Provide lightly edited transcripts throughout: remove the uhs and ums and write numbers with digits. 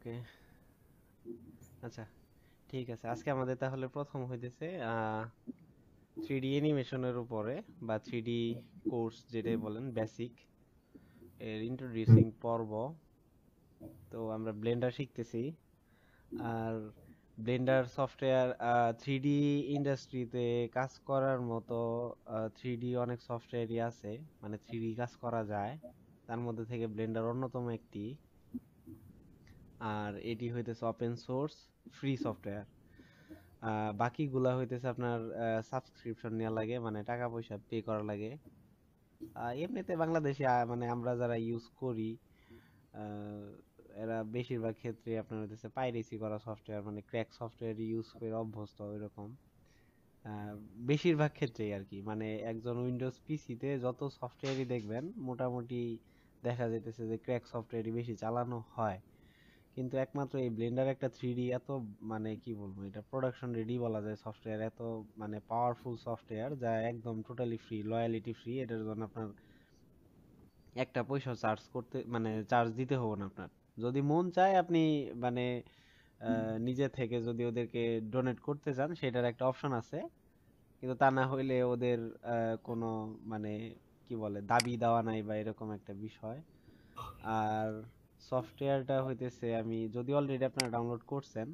ওকে, আচ্ছা, ঠিক আছে। আজকে আমাদের তাহলে প্রথম হইতেছে 3D অ্যানিমেশনের উপরে, বা 3D কোর্স যেটাই বলেন, বেসিক এর ইন্ট্রোডিউসিং পর্ব। তো আমরা ব্লেন্ডার শিখতেছি। আর ব্লেন্ডার সফটওয়্যার, 3D ইন্ডাস্ট্রিতে কাজ করার মতো 3D অনেক সফটওয়্যারই আছে, মানে 3D কাজ করা যায়। তার মধ্যে থেকে ব্লেন্ডার অন্যতম একটি। আর এটি হইতেছে ওপেন সোর্স ফ্রি সফটওয়্যার। বাকিগুলা হইতেছে আপনার সাবস্ক্রিপশন নেওয়া লাগে, মানে টাকা পয়সা পে করা লাগে। এমনিতে বাংলাদেশে মানে আমরা যারা ইউজ করি, আহ, এরা বেশিরভাগ ক্ষেত্রে আপনার হইতেছে পাইরেসি করা সফটওয়্যার, মানে ক্র্যাক সফটওয়্যার ইউজ করে অভ্যস্ত এরকম। আহ, বেশিরভাগ ক্ষেত্রেই আর কি, মানে একজন উইন্ডোজ পিসিতে যত সফটওয়্যারই দেখবেন মোটামুটি দেখা যাইতেছে যে ক্র্যাক সফটওয়্যারই বেশি চালানো হয়। কিন্তু একমাত্র এই ব্লেন্ডার একটা 3D এত, মানে কি বলবো, এটা প্রোডাকশন রেডি বলা যায় সফটওয়্যার, এত মানে পাওয়ারফুল সফটওয়্যার যা একদম টোটালি ফ্রি, লয়ালিটি ফ্রি। এটার জন্য আপনার একটা পয়সা চার্জ করতে, মানে চার্জ দিতে হবে না আপনার। যদি মন চায় আপনি মানে নিজে থেকে যদি ওদেরকে ডোনেট করতে চান, সেটার একটা অপশন আছে। কিন্তু তা না হইলে ওদের কোনো মানে কি বলে দাবি দেওয়া নাই বা এরকম একটা বিষয়। আর সফটওয়্যারটা হইতেছে, আমি যদি অলরেডি আপনারা ডাউনলোড করছেন,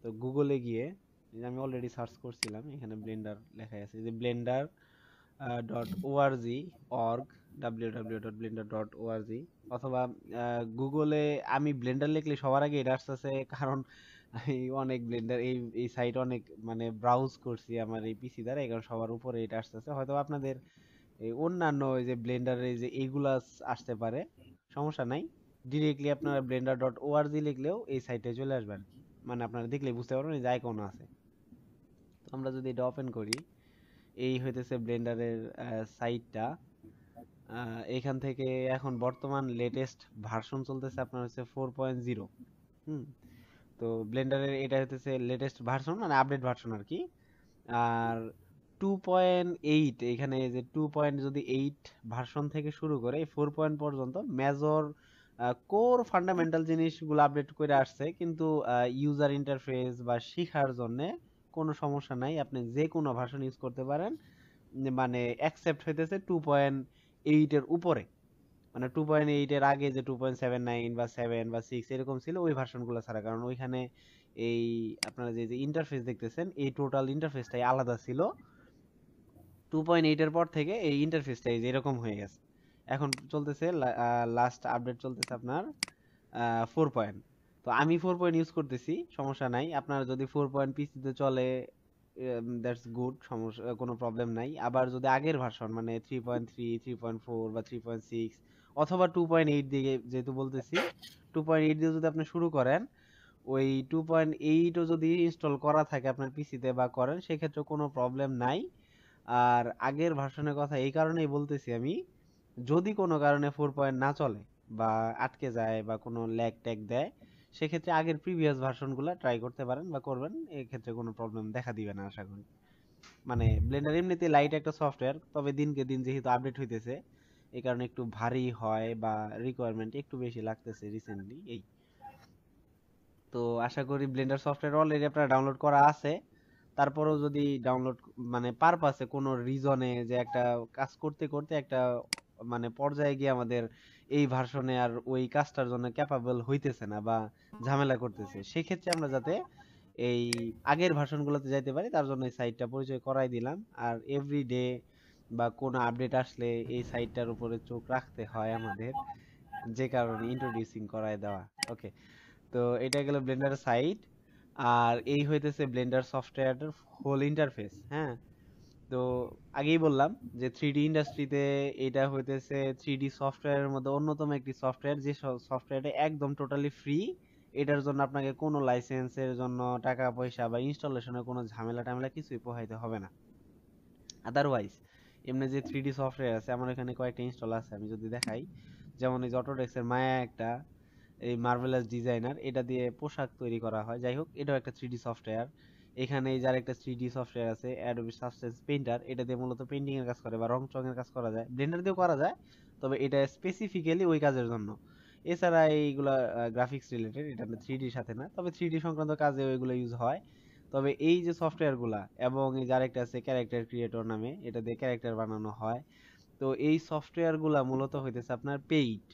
তো গুগলে গিয়ে, এই যে আমি অলরেডি সার্চ করছিলাম, এখানে ব্লেন্ডার লেখা আছে, যে Blender dot ORG org, www.blender.org। অথবা গুগলে আমি ব্লেন্ডার লিখলে সবার আগে এটা আসতেছে, কারণ আমি অনেক ব্লেন্ডার এই এই সাইট অনেক মানে ব্রাউজ করছি আমার এই পিসি দ্বারা, এই কারণে সবার উপরে এটা আসতেছে। হয়তো আপনাদের এই অন্যান্য ওই যে ব্লেন্ডারে যে এইগুলা আসতে পারে, সমস্যা নাই। ডিরেক্টলি আপনারা ব্লেন্ডার ডট ওআরজি লিখলেও এই সাইটে চলে আসবে আর কি। মানে আপনারা দেখলে বুঝতে পারবেন এই যে আইকন আছে। তো আমরা যদি এটা ওপেন করি, এই হইতেছে ব্লেন্ডারের সাইটটা। এখান থেকে এখন বর্তমান লেটেস্ট ভার্সন চলতেছে আপনার হচ্ছে 4.0। হুম। তো ব্লেন্ডারের এটা হইতেছে লেটেস্ট ভার্সন, মানে আপডেট ভার্সন আর কি। আর 2.8, এখানে যে 2. যদি 8 ভার্সন থেকে শুরু করে এই 4 পর্যন্ত মেজর কোর ফান্ডামেন্টাল জিনিসগুলো আপডেট করে আসছে, কিন্তু ইউজার ইন্টারফেস বা শিখার জন্য কোনো সমস্যা নাই, আপনি যে কোনো ভার্সন ইউজ করতে পারেন। মানে অ্যাকসেপ্ট হইতেছে 2.8 এর উপরে। মানে 2.8 এর আগে যে 2.79 বা 7 বা 6 এরকম ছিল ওই ভার্সনগুলো ছাড়া, কারণ ওইখানে এই আপনারা যে যে ইন্টারফেস দেখতেছেন, এই টোটাল ইন্টারফেসটাই আলাদা ছিল। 2.8 এর পর থেকে এই ইন্টারফেসটাই যে এরকম হয়ে গেছে। এখন চলতেছে লাস্ট আপডেট চলতেছে আপনার 4. তো আমি 4 ইউজ করতেছি, সমস্যা নাই। আপনার যদি 4 পিসিতে চলে, দ্যাটস গুড, সমস্যা কোনো প্রবলেম নাই। আবার যদি আগের ভার্সন মানে 3.3, 3.4 বা 3.6 অথবা 2.8 দিয়ে, যেহেতু বলতেছি 2.8 দিয়ে যদি আপনি শুরু করেন, ওই 2.8ও যদি ইনস্টল করা থাকে আপনার পিসিতে বা করেন, সেক্ষেত্রে কোনো প্রবলেম নাই। আর আগের ভার্সনের কথা এই কারণেই বলতেছি আমি, যদি কোনো কারণে 4 না চলে বা আটকে যায় বা কোনো ল্যাগ ট্যাগ দেয়, সেক্ষেত্রে আগের প্রিভিয়াস ভার্সনগুলো ট্রাই করতে পারেন বা করবেন, এক্ষেত্রে কোনো প্রবলেম দেখা দিবে না আশা করি। মানে ব্লেন্ডার এমনিতে লাইট একটা সফটওয়্যার, তবে দিনকে দিন যেহেতু আপডেট হইতেছে, এই কারণে একটু ভারী হয় বা রিকোয়ারমেন্ট একটু বেশি লাগতেছে রিসেন্টলি এই। তো আশা করি ব্লেন্ডার সফটওয়্যার অলরেডি আপনার ডাউনলোড করা আছে। তারপরেও যদি ডাউনলোড মানে পারপাসে কোনো রিজনে যে একটা কাজ করতে করতে একটা মানে পর্যায়ে গিয়ে আমাদের এই ভার্সনে আর ওই কাজটার জন্য ক্যাপাবল হইতেছে না বা ঝামেলা করতেছে, সেক্ষেত্রে আমরা যাতে এই আগের ভার্সনগুলোতে যাইতে পারি, তার জন্য এই সাইটটা পরিচয় করাই দিলাম। আর এভরিডে বা কোনো আপডেট আসলে এই সাইটটার উপরে চোখ রাখতে হয় আমাদের, যে কারণে ইন্ট্রোডিউসিং করায় দেওয়া। ওকে, তো এটা গেল ব্লেন্ডার সাইট। আর এই হইতেছে ব্লেন্ডার সফটওয়্যারের হোল ইন্টারফেস। হ্যাঁ, তো আগেই বললাম যে 3D ইন্ডাস্ট্রিতে এটা হইতেছে 3D সফটওয়্যারের মধ্যে অন্যতম একটি সফটওয়্যার, যে সফটওয়্যারটা একদম টোটালি ফ্রি। এটার জন্য আপনাকে কোনো লাইসেন্সের জন্য টাকা পয়সা বা ইনস্টলেশনের কোনো ঝামেলা টামেলা কিছুই পোহাইতে হবে না। আদারওয়াইজ এমনি যে 3D সফটওয়্যার আছে, আমার এখানে কয়েকটা ইনস্টল আছে, আমি যদি দেখাই, যেমন এই যে অটোডেস্কের মায়া একটা, এই মার্ভেলাস ডিজাইনার, এটা দিয়ে পোশাক তৈরি করা হয়। যাই হোক, এটাও একটা 3D সফটওয়্যার। এখানে এই যার একটা 3D সফটওয়্যার আছে অ্যাডোবি সাবস্টেন্স পেইন্টার, এটা দিয়ে মূলত পেইন্টিং এর কাজ করে বা রং চঙের কাজ করা যায়, ব্লেন্ডার দিয়েও করা যায়, তবে এটা স্পেসিফিক্যালি ওই কাজের জন্য। এছাড়া এইগুলা গ্রাফিক্স রিলেটেড, এটা 3ডির সাথে না, তবে 3ডি সংক্রান্ত কাজে ওইগুলো ইউজ হয়। তবে এই যে সফটওয়্যার গুলা এবং এই যে আরেকটা আছে ক্যারেক্টার ক্রিয়েটর নামে, এটা দিয়ে ক্যারেক্টার বানানো হয়। তো এই সফটওয়্যার গুলা মূলত হইতেছে আপনার পেইড।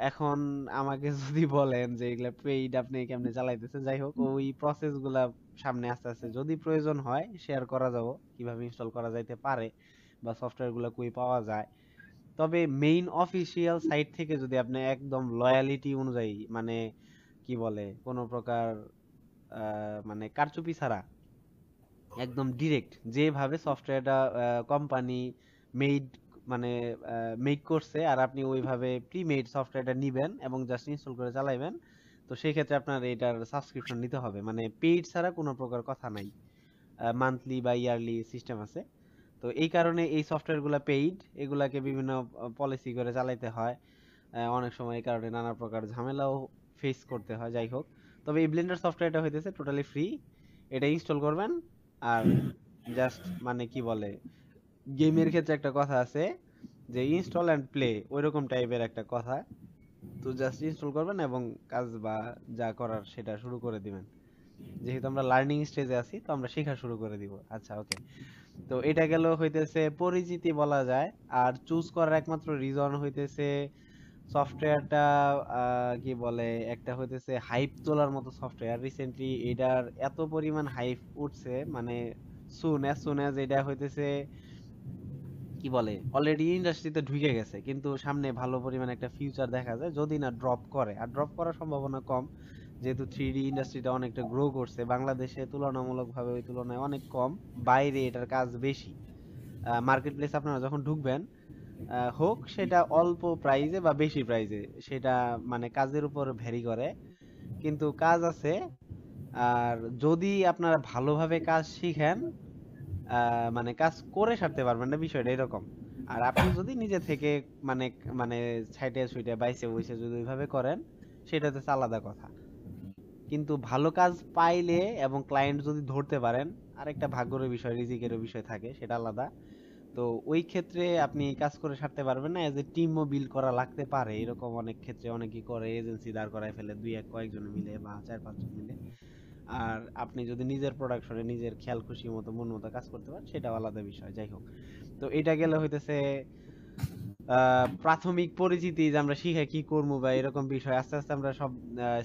এখন আমাকে যদি বলেন যে এগুলা পেইড আপনি কেমনে চালাইতেছেন, যাই হোক ওই প্রসেস গুলা সামনে আস্তে আস্তে যদি প্রয়োজন হয় শেয়ার করা যাব, কিভাবে ইনস্টল করা যাইতে পারে বা সফটওয়্যার গুলা কই পাওয়া যায়। তবে মেইন অফিসিয়াল সাইট থেকে যদি আপনি একদম লয়ালিটি অনুযায়ী, মানে কি বলে, কোনো প্রকার মানে কারচুপি ছাড়া একদম ডিরেক্ট যেভাবে সফটওয়্যারটা কোম্পানি মেড, মানে মেক করছে আর আপনি ওইভাবে প্রি মেড সফটওয়্যারটা নিবেন এবং জাস্ট ইনস্টল করে চালাইবেন, তো সেই ক্ষেত্রে আপনার এটার সাবস্ক্রিপশন নিতে হবে। মানে পেইড ছাড়া কোনো প্রকার কথা নাই, মান্থলি বা ইয়ারলি সিস্টেম আছে। তো এই কারণে এই সফটওয়্যারগুলো পেইড, এগুলাকে বিভিন্ন পলিসি করে চালাইতে হয়। অনেক সময় এই কারণে নানা প্রকার ঝামেলাও ফেস করতে হয়। যাই হোক, তবে এই ব্লেন্ডার সফটওয়্যারটা হইতেছে টোটালি ফ্রি। এটা ইনস্টল করবেন আর জাস্ট, মানে কি বলে, গেমের ক্ষেত্রে একটা কথা আছে যে ইনস্টল এন্ড প্লে, ওইরকম টাইপের একটা কথা। তো জাস্ট ইনস্টল করবেন এবং কাজ বা যা করার সেটা শুরু করে দিবেন। যেহেতু আমরা লার্নিং স্টেজে আছি, তো আমরা শেখা শুরু করে দিব। আচ্ছা, ওকে। তো এটা গেল হইতেছে পরিচিতি বলা যায়। আর চুজ করার একমাত্র রিজন হইতেছে সফটওয়্যারটা কি বলে, একটা হইতেছে হাইপ তোলার মতো সফটওয়্যার। রিসেন্টলি এটার এত পরিমাণ হাইপ উঠছে, মানে সুন অ্যাজ এটা হইতেছে কি বলে অলরেডি ইন্ডাস্ট্রিতে ঢুকে গেছে, কিন্তু সামনে ভালো পরিমাণে একটা ফিউচার দেখা যায় যদি না ড্রপ করে। আর ড্রপ করার সম্ভাবনা কম, যেহেতু 3ডি ইন্ডাস্ট্রিটা অনেকটা গ্রো করছে বাংলাদেশে তুলনামূলকভাবে, ওই তুলনায় অনেক কম। বাইরে এটার কাজ বেশি। মার্কেট প্লেস আপনারা যখন ঢুকবেন, হোক সেটা অল্প প্রাইজে বা বেশি প্রাইজে, সেটা মানে কাজের উপর ভ্যারি করে, কিন্তু কাজ আছে। আর যদি আপনারা ভালোভাবে কাজ শিখেন, মানে কাজ করে সারতে পারবেন না, বিষয়টা এরকম। আর আপনি যদি নিজে থেকে মানে মানে সাইটে সুইটে বাইসে বইসে যদি ওইভাবে করেন, সেটা হচ্ছে আলাদা কথা। কিন্তু ভালো কাজ পাইলে এবং ক্লায়েন্ট যদি ধরতে পারেন, আরেকটা ভাগ্যের বিষয়, রিজিকেরও বিষয় থাকে, সেটা আলাদা। তো ওই ক্ষেত্রে আপনি কাজ করে সারতে পারবেন না, এজ এ টিমও বিল্ড করা লাগতে পারে। এরকম অনেক ক্ষেত্রে অনেকেই করে, এজেন্সি দাঁড় করায় ফেলে দুই এক কয়েকজন মিলে বা 4-5 জন মিলে। আর আপনি যদি নিজের প্রোডাকশনে নিজের খেয়াল খুশি মতো মন মতো কাজ করতে পারেন, সেটা আলাদা বিষয়। যাই হোক, তো এটা গেলে হইতেছে প্রাথমিক পরিচিতি, যে আমরা শিখে কি করবো বা এরকম বিষয়। আস্তে আস্তে আমরা সব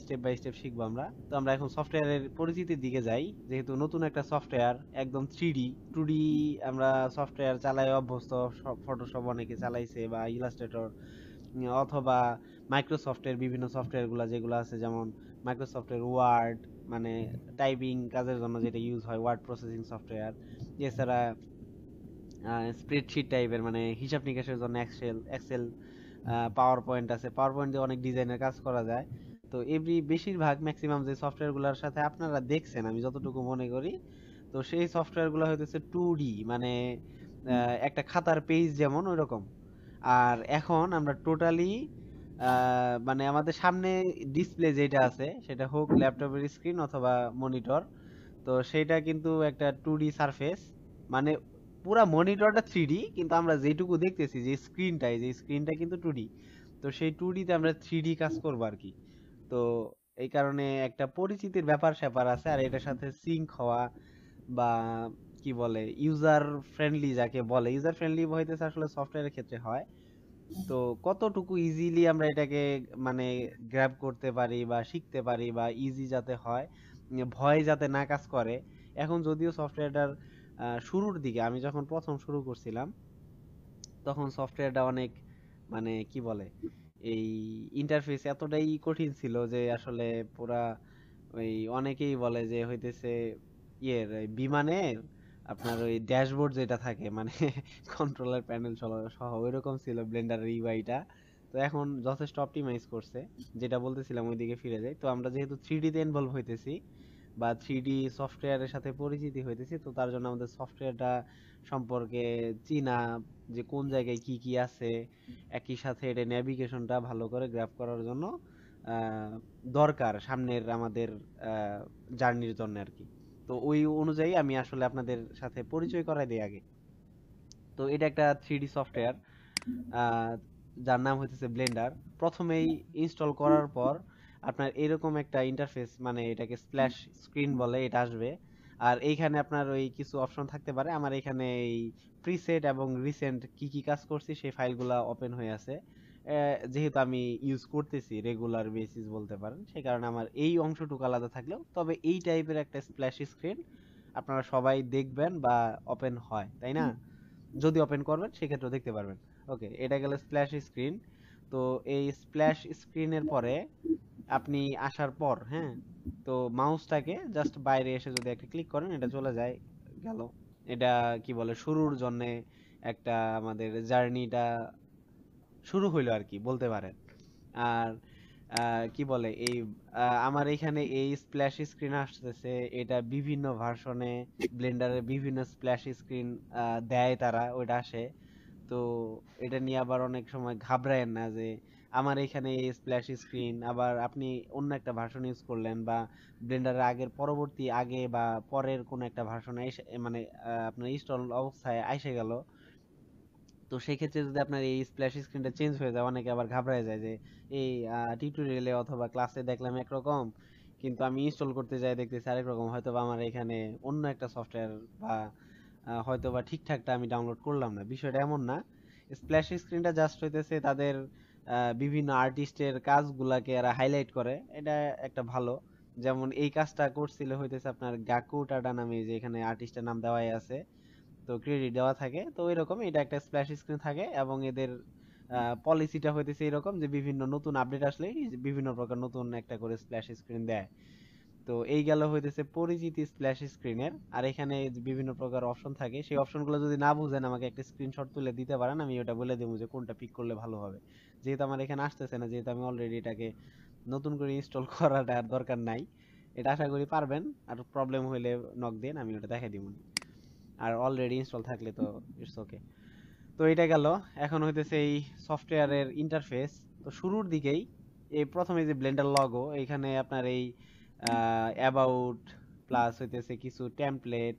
স্টেপ বাই স্টেপ শিখবো আমরা। তো আমরা এখন সফটওয়্যারের পরিচিতির দিকে যাই। যেহেতু নতুন একটা সফটওয়্যার, একদম 3ডি 2ডি আমরা সফটওয়্যার চালাই অভ্যস্ত, সব ফটোশপ অনেকে চালাইছে বা ইলাস্ট্রেটর, অথবা মাইক্রোসফটের বিভিন্ন সফটওয়্যার গুলা যেগুলো আছে, যেমন মাইক্রোসফটের ওয়ার্ড, মানে টাইপিং কাজের জন্য যেটা ইউজ হয়, ওয়ার্ড প্রসেসিং সফটওয়্যার। এছাড়া স্প্রেডশিট টাইপের, মানে হিসাব নিকাশের জন্য এক্সেল, পাওয়ার পয়েন্ট আছে। পাওয়ার পয়েন্ট দিয়ে অনেক ডিজাইনের কাজ করা যায়। তো বেশিরভাগ ম্যাক্সিমাম যে সফটওয়্যার গুলোর সাথে আপনারা দেখছেন, আমি যতটুকু মনে করি, তো সেই সফটওয়্যার গুলো হইতেছে 2ডি, মানে একটা খাতার পেজ যেমন ওইরকম। আর এখন আমরা টোটালি মানে আমাদের সামনে ডিসপ্লে যেটা আছে, সেটা হোক ল্যাপটপের স্ক্রিন অথবা মনিটর, তো সেটা কিন্তু একটা 2ডি সারফেস। মানে পুরা মনিটরটা 3ডি, কিন্তু আমরা যেটুকু দেখতেছি যে স্ক্রিনটাই, যে স্ক্রিনটা কিন্তু 2ডি। তো সেই 2ডিতে আমরা 3ডি কাজ করবো আর কি। তো এই কারণে একটা পরিচিতির ব্যাপার স্যাপার আছে। আর এটার সাথে সিঙ্ক হওয়া বা কি বলে ইউজার ফ্রেন্ডলি, যাকে বলে ইউজার ফ্রেন্ডলি হইতেছে আসলে সফটওয়্যারের ক্ষেত্রে হয়। তো কতটুকু ইজিলি আমরা এটাকে মানে গ্র্যাব করতে পারি বা শিখতে পারি, বা ইজি যাতে হয়, ভয় যাতে না কাজ করে। এখন যদিও সফটওয়্যারটার শুরুর দিকে, আমি যখন প্রথম শুরু করছিলাম, তখন সফটওয়্যারটা অনেক, মানে কি বলে, এই ইন্টারফেস এতটাই কঠিন ছিল যে আসলে পুরা ওই অনেকেই বলে যে হইতেছে ইয়ের ওই বিমানের আপনার ওই ড্যাশবোর্ড যেটা থাকে, মানে কন্ট্রোলার প্যানেল সহ ওইরকম ছিল ব্লেন্ডারের ইউআইটা। তো এখন যথেষ্ট অপটিমাইজ করছে। যেটা বলতেছিলাম ওইদিকে ফিরে যাই। তো আমরা যেহেতু 3ডি তে ইনভলভ হইতেছি বা 3ডি সফটওয়্যারের সাথে পরিচিতি হইতেছি, তো তার জন্য আমাদের সফটওয়্যারটা সম্পর্কে চিনা, যে কোন জায়গায় কি কি আছে, একই সাথে এটা নেভিগেশনটা ভালো করে গ্রাফ করার জন্য আহ, দরকার সামনের আমাদের জার্নির জন্য আর কি। তো ওই অনুযায়ী আমি আসলে আপনাদের সাথে পরিচয় করাই দিই আগে। তো এটা একটা 3ডি সফটওয়্যার। যার নাম হইতেছে ব্লেন্ডার। প্রথমেই ইনস্টল করার পর আপনার এরকম একটা ইন্টারফেস, মানে এটাকে স্প্ল্যাশ স্ক্রিন বলে, এটা আসবে। আর এইখানে আপনার ওই কিছু অপশন থাকতে পারে। আমার এখানে এই প্রিসেট এবং রিসেন্ট কি কি কাজ করছি সেই ফাইলগুলা ওপেন হয়ে আছে। যেহেতু আমি ইউজ করতেছি রেগুলার বেসিস বলতে পারেন, সেই কারণে আমার এই অংশটুকু আলাদা থাকলেও, তবে এই টাইপের একটা স্প্ল্যাশ স্ক্রিন আপনারা সবাই দেখবেন বা ওপেন হয়, তাই না? যদি ওপেন করবেন সেক্ষেত্রে দেখতে পারবেন। ওকে, এটা গেল স্প্ল্যাশ স্ক্রিন। তো এই স্প্ল্যাশ স্ক্রিনের পরে আপনি আসার পর, হ্যাঁ, তো মাউসটাকে জাস্ট বাইরে এসে যদি একটা ক্লিক করেন এটা চলে যায়। গেল, এটা কি বলে শুরুর জন্য একটা আমাদের জার্নিটা শুরু হইলো আর কি বলতে পারেন। আর কি বলে এই আমার এখানে এই স্প্ল্যাশ স্ক্রিন আসতেছে, এটা বিভিন্ন ভার্সনে ব্লেন্ডারের বিভিন্ন স্প্ল্যাশ স্ক্রিন দেয় তারা, ওইটা আসে। তো এটা নিয়ে আবার অনেক সময় ঘাবড়ায়েন না যে আমার এখানে এই স্প্ল্যাশ স্ক্রিন, আবার আপনি অন্য একটা ভার্সন ইউজ করলেন বা ব্লেন্ডারের আগের পরবর্তী আগে বা পরের কোন একটা ভার্সনে এসে, মানে আপনার ইনস্টল অবস্থায় এসে গেল। তো সেই ক্ষেত্রে যদি আপনার এই স্প্ল্যাশ স্ক্রিনটা চেঞ্জ হয়ে যায়, অনেকে আবার ঘাবড়ায় যায় যে এই টিউটোরিয়ালে অথবা ক্লাসে দেখলাম একরকম, কিন্তু আমি ইনস্টল করতে যাই দেখতেছি আরেক রকম, হয়তো বা আমার এখানে অন্য একটা সফটওয়্যার বা হয়তো বা ঠিকঠাকটা আমি ডাউনলোড করলাম না। বিষয়টা এমন না। স্প্ল্যাশ স্ক্রিনটা জাস্ট হইতেছে তাদের বিভিন্ন আর্টিস্টের কাজগুলাকে এরা হাইলাইট করে, এটা একটা ভালো। যেমন এই কাজটা করছিল হইতেছে আপনার গাকু টাটা নামে, যে এখানে আর্টিস্টের নাম দেওয়াই আছে, তো ক্রেডিট দেওয়া থাকে। তো এরকম এটা একটা স্প্ল্যাশ স্ক্রিন থাকে, এবং এদের পলিসিটা হইতেছে এরকম যে বিভিন্ন নতুন আপডেট আসলে বিভিন্ন প্রকার নতুন একটা করে স্প্ল্যাশ স্ক্রিন দেয়। তো এই গেল হইতেছে পরিচিতি স্প্ল্যাশ স্ক্রিনের। আর এখানে বিভিন্ন প্রকার অপশন থাকে, সেই অপশনগুলো যদি না বুঝেন আমাকে একটা স্ক্রিনশট তুলে দিতে পারেন, আমি ওটা বলে দেবো যে কোনটা পিক করলে ভালো হবে। যেহেতু আমার এখানে আসতেছে না, যেহেতু আমি অলরেডি এটাকে নতুন করে ইনস্টল করাটা আর দরকার নাই, এটা আশা করি পারবেন। আর প্রবলেম হইলে নক দেন, আমি ওটা দেখাই দিব। আর অলরেডি ইনস্টল থাকলে তো ইটস ওকে। তো এটা গেল। এখন হইতেছে এই সফটওয়্যারের ইন্টারফেস। তো শুরুর দিকেই এই প্রথমে যে ব্লেন্ডার লগো, এখানে আপনার এই অ্যাবাউট প্লাস হইতেছে কিছু টেমপ্লেট,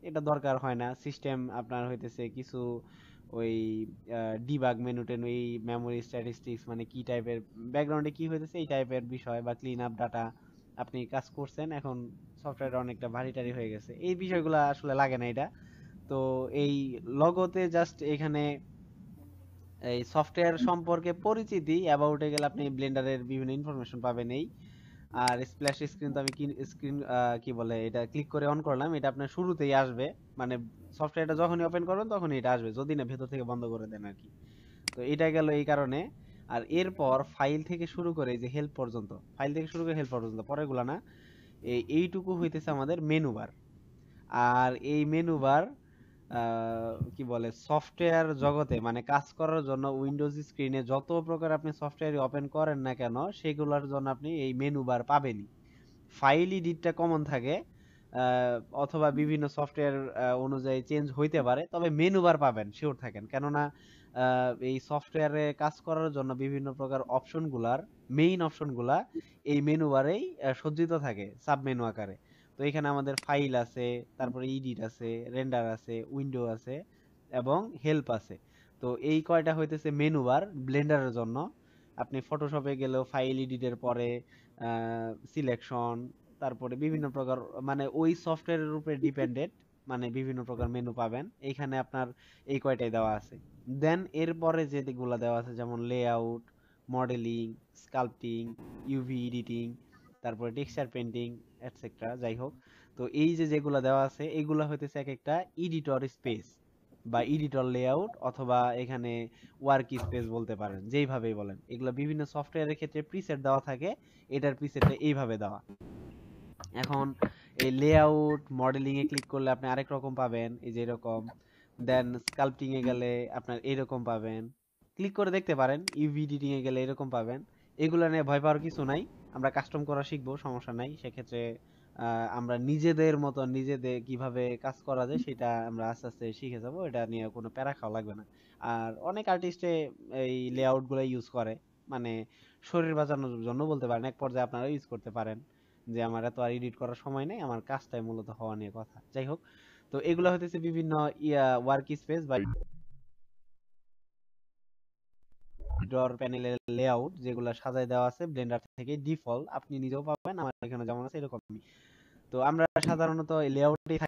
এটা দরকার হয় না। সিস্টেম আপনার হইতেছে কিছু ওই ডিবাগ মেনু টেনু, এই মেমোরি স্ট্যাটিস্টিক্স, মানে কি টাইপের ব্যাকগ্রাউন্ডে কি হইতেছে এই টাইপের বিষয়, বা ক্লিন আপ ডাটা আপনি কাজ করছেন। এখন সফটওয়্যারটা অনেকটা ভারী টারি হয়ে গেছে, এই বিষয়গুলো আসলে লাগে না এটা। তো এই লগোতে জাস্ট এখানে এই সফটওয়্যার সম্পর্কে পরিচিতি, অ্যাবাউটে গেলে আপনি ব্লেন্ডারের বিভিন্ন ইনফরমেশন পাবেন এই। আর স্প্ল্যাশ স্ক্রিন তো আমি স্ক্রিন কি বলে এটা ক্লিক করে অন করলাম, এটা আপনার শুরুতেই আসবে, মানে সফটওয়্যারটা যখনই ওপেন করবেন তখনই এটা আসবে, যদি না ভেতর থেকে বন্ধ করে দেন আর কি। তো এটা গেল এই কারণে। আর এরপর ফাইল থেকে শুরু করে এই যে হেল্প পর্যন্ত, ফাইল থেকে শুরু করে হেল্প পর্যন্ত পরেরগুলা না, এইটুকু হইতেছে আমাদের মেনু বার। আর এই মেনু বার কি বলে সফটওয়্যার জগতে, মানে কাজ করার জন্য উইন্ডোজ স্ক্রিনে যত প্রকার আপনি সফটওয়্যার ওপেন করেন না কেন সেগুলোর জন্য আপনি এই মেনু বার পাবেনই। ফাইল এডিটটা কমন থাকে, অথবা বিভিন্ন সফটওয়্যার অনুযায়ী চেঞ্জ হইতে পারে, তবে মেনু বার পাবেন শিওর থাকেন। কেননা এই সফটওয়্যারে কাজ করার জন্য বিভিন্ন প্রকার অপশনগুলার মেইন অপশনগুলা এই মেনু বারেই সজ্জিত থাকে সাব মেনু আকারে। তো এখানে আমাদের ফাইল আছে, তারপরে এডিট আছে, রেন্ডার আছে, উইন্ডো আছে, এবং হেল্প আছে। তো এই কয়টা হইতেছে মেনু বার ব্লেন্ডারের জন্য। আপনি ফটোশপে গেলেও ফাইল এডিটের পরে সিলেকশন, তারপরে বিভিন্ন প্রকার, মানে ওই সফটওয়্যারের উপরে ডিপেন্ডেন্ট, মানে বিভিন্ন প্রকার মেনু পাবেন এইখানে আপনার। এই কয়টাই দেওয়া আছে। দেন এরপরে যেগুলো দেওয়া আছে যেমন layout, modelling, sculpting, UV editing, তারপরে টেক্সচার পেন্টিং, এটসেট্রা, যাই হোক। তো এই যে যেগুলো দেওয়া আছে এগুলা হইতেছে এক একটা এডিটর স্পেস বা এডিটর লেআউট, অথবা এখানে ওয়ার্ক স্পেস বলতে পারেন, যেইভাবেই বলেন। এগুলো বিভিন্ন সফটওয়্যারের ক্ষেত্রে প্রিসেট দেওয়া থাকে, এটার প্রিসেটটা এইভাবে দেওয়া। এখন এই লেআউট মডেলিং এ ক্লিক করলে আপনি আরেক রকম পাবেন, এই যে এরকম। দেন স্কাল্পটিং এ গেলে আপনার এরকম পাবেন, ক্লিক করে দেখতে পারেন। ইউভি এডিটিং এ গেলে এরকম পাবেন। এগুলো নিয়ে ভয় পাওয়ার কিছু নাই, আমরা কাস্টম করা শিখবো, সমস্যা নাই সেক্ষেত্রে। আমরা নিজেদের মতো নিজেদের কিভাবে কাজ করা যায় সেটা আমরা আস্তে আস্তে শিখে যাবো, এটা নিয়ে কোনো প্যারা খাওয়া লাগবে না। আর অনেক আর্টিস্টে এই লেআউট গুলো ইউজ করে, মানে শরীর বাঁচানোর জন্য বলতে পারেন, এক পর্যায়ে আপনারা ইউজ করতে পারেন যে আমার এত আর এডিট করার সময় নেই, আমার কাজটাই মূলত হওয়া নিয়ে কথা। যাই হোক, তো এগুলো হতেছে বিভিন্ন ওয়ার্ক স্পেস বা ড্রর প্যানেলের লেআউট যেগুলো সাজায় দেওয়া আছে ব্লেন্ডার থেকে ডিফল্ট, আপনি নিজেও পাবেন, আমার এখানে যেমন আছে এরকমই। তো আমরা সাধারণত লেআউটেই